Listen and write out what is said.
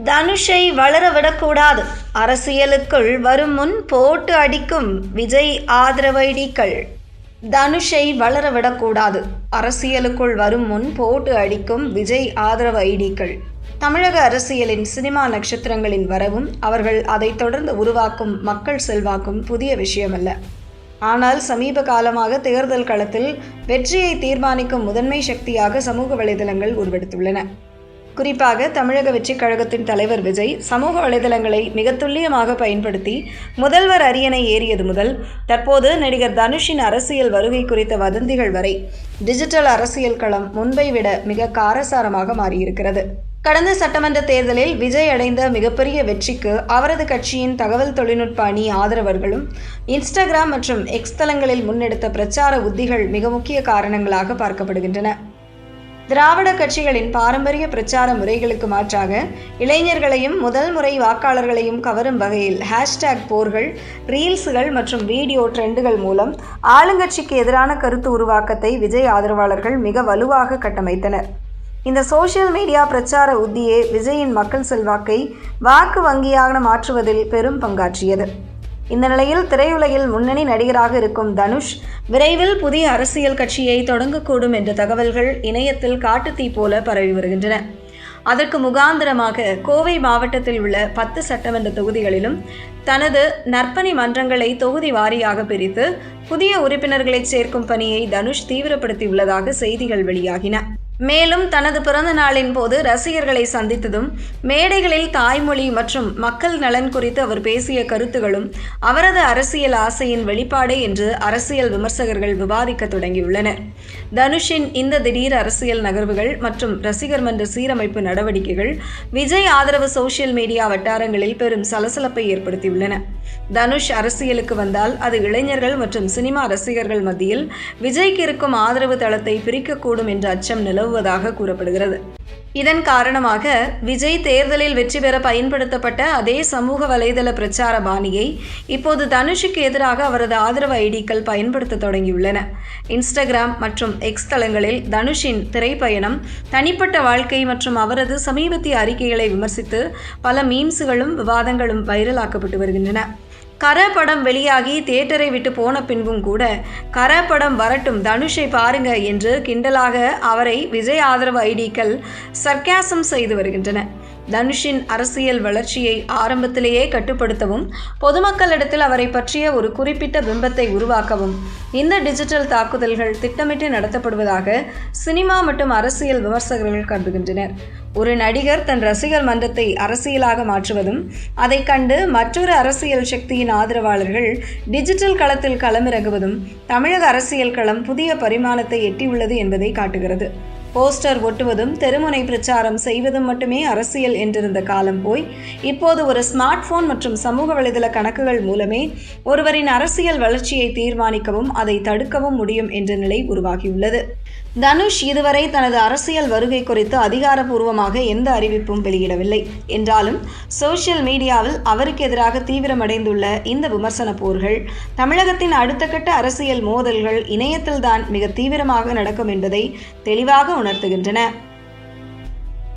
தனுஷை வளரவிடக்கூடாது, அரசியலுக்குள் வரும் முன் போட்டு அடிக்கும் விஜய் ஆதரவு ஐடிக்கள். தனுஷை வளரவிடக்கூடாது, அரசியலுக்குள் வரும் முன் போட்டு அடிக்கும் விஜய் ஆதரவு ஐடிக்கள். தமிழக அரசியலின் சினிமா நட்சத்திரங்களின் வரவும் அவர்கள் அதைத் தொடர்ந்து உருவாக்கும் மக்கள் செல்வாக்கும் புதிய விஷயமல்ல. ஆனால் சமீப காலமாக தேர்தல் களத்தில் வெற்றியை தீர்மானிக்கும் முதன்மை சக்தியாக சமூக வலைதளங்கள் உருவெடுத்துள்ளன. குறிப்பாக தமிழக வெற்றிக் கழகத்தின் தலைவர் விஜய் சமூக வலைதளங்களை மிக துல்லியமாக பயன்படுத்தி முதல்வர் அரியணை ஏறியது முதல் தற்போது நடிகர் தனுஷின் அரசியல் வருகை குறித்த வதந்திகள் வரை டிஜிட்டல் அரசியல் களம் முன்பை விட மிக காரசாரமாக மாறியிருக்கிறது. கடந்த சட்டமன்ற தேர்தலில் விஜய் அடைந்த மிகப்பெரிய வெற்றிக்கு அவரது கட்சியின் தகவல் தொழில்நுட்ப அணி ஆதரவர்களும் இன்ஸ்டாகிராம் மற்றும் எக்ஸ் தளங்களில் முன்னெடுத்த பிரச்சார உத்திகள் மிக முக்கிய காரணங்களாக பார்க்கப்படுகின்றன. திராவிட கட்சிகளின் பாரம்பரிய பிரச்சார முறைகளுக்கு மாற்றாக இளைஞர்களையும் முதல் முறை வாக்காளர்களையும் கவரும் வகையில் ஹேஷ்டேக் போர்கள், ரீல்ஸுகள் மற்றும் வீடியோ ட்ரெண்டுகள் மூலம் ஆளுங்கட்சிக்கு எதிரான கருத்து உருவாக்கத்தை விஜய் ஆதரவாளர்கள் மிக வலுவாக கட்டமைத்தனர். இந்த சோஷியல் மீடியா பிரச்சார உத்தியே விஜயின் மக்கள் செல்வாக்கை வாக்கு வங்கியாக மாற்றுவதில் பெரும் பங்காற்றியது. இந்த நிலையில் திரையுலகில் முன்னணி நடிகராக இருக்கும் தனுஷ் விரைவில் புதிய அரசியல் கட்சியை தொடங்கக்கூடும் என்ற தகவல்கள் இணையத்தில் காட்டுத்தீ போல பரவி வருகின்றன. அதற்கு முகாந்திரமாக கோவை மாவட்டத்தில் உள்ள 10 சட்டமன்ற தொகுதிகளிலும் தனது நற்பணி மன்றங்களை தொகுதி வாரியாக பிரித்து புதிய உறுப்பினர்களை சேர்க்கும் பணியை தனுஷ் தீவிரப்படுத்தியுள்ளதாக செய்திகள் வெளியாகின. மேலும் தனது பிறந்த நாளின் போது ரசிகர்களை சந்தித்ததும் மேடைகளில் தாய்மொழி மற்றும் மக்கள் நலன் குறித்து அவர் பேசிய கருத்துகளும் அவரது அரசியல் ஆசையின் வெளிப்பாடே என்று அரசியல் விமர்சகர்கள் விவாதிக்க தொடங்கியுள்ளனர். தனுஷின் இந்த திடீர் அரசியல் நகர்வுகள் மற்றும் ரசிகர் மன்ற சீரமைப்பு நடவடிக்கைகள் விஜய் ஆதரவு சோஷியல் மீடியா வட்டாரங்களில் பெரும் சலசலப்பை ஏற்படுத்தியுள்ளன. தனுஷ் அரசியலுக்கு வந்தால் அது இளைஞர்கள் மற்றும் சினிமா ரசிகர்கள் மத்தியில் விஜய்க்கு இருக்கும் ஆதரவு தளத்தை பிரிக்கக்கூடும் என்ற அச்சம் நிலவுவதாக கூறப்படுகிறது. இதன் காரணமாக விஜய் தேர்தலில் வெற்றி பெற பயன்படுத்தப்பட்ட அதே சமூக வலைதள பிரச்சார பாணியை இப்போது தனுஷுக்கு எதிராக அவரது ஆதரவு ஐடிக்கள் பயன்படுத்த தொடங்கியுள்ளன. இன்ஸ்டாகிராம் மற்றும் எக்ஸ் தளங்களில் தனுஷின் திரைப்பயணம், தனிப்பட்ட வாழ்க்கை மற்றும் அவரது சமீபத்திய அறிக்கைகளை விமர்சித்து பல மீம்ஸுகளும் விவாதங்களும் வைரலாக்கப்பட்டு வருகின்றன. கர படம் வெளியாகி தியேட்டரை விட்டு போன பின்பும் கூட கர படம் வரட்டும், தனுஷை பாருங்க என்று கிண்டலாக அவரை விஜய் ஆதரவு ஐடிக்கள் சர்க்காசம் செய்து வருகின்றன. தனுஷின் அரசியல் வளர்ச்சியை ஆரம்பத்திலேயே கட்டுப்படுத்தவும் பொதுமக்களிடத்தில் அவரை பற்றிய ஒரு குறிப்பிட்ட பிம்பத்தை உருவாக்கவும் இந்த டிஜிட்டல் தாக்குதல்கள் திட்டமிட்டு நடத்தப்படுவதாக சினிமா மற்றும் அரசியல் விமர்சகர்கள் கருதுகின்றனர். ஒரு நடிகர் தன் ரசிகர் மன்றத்தை அரசியலாக மாற்றுவதும் அதை கண்டு மற்றொரு அரசியல் சக்தியின் ஆதரவாளர்கள் டிஜிட்டல் களத்தில் களமிறங்குவதும் தமிழக அரசியல் களம் புதிய பரிமாணத்தை எட்டியுள்ளது என்பதை காட்டுகிறது. போஸ்டர் ஒட்டுவதும் தெருமுனை பிரச்சாரம் செய்வதும் மட்டுமே அரசியல் என்றிருந்த காலம் போய் இப்போது ஒரு ஸ்மார்ட் போன் மற்றும் சமூக வலைதள கணக்குகள் மூலமே ஒருவரின் அரசியல் வளர்ச்சியை தீர்மானிக்கவும் அதை தடுக்கவும் முடியும் என்ற நிலை உருவாகியுள்ளது. தனுஷ் இதுவரை தனது அரசியல் வருகை குறித்து அதிகாரப்பூர்வமாக எந்த அறிவிப்பும் வெளியிடவில்லை என்றாலும் சோஷியல் மீடியாவில் அவருக்கு எதிராக தீவிரமடைந்துள்ள இந்த விமர்சன போர்கள், தமிழகத்தின் அடுத்த கட்ட அரசியல் மோதல்கள் இணையத்தில்தான் மிக தீவிரமாக நடக்கும் என்பதை தெளிவாக உணர்த்துகின்றன.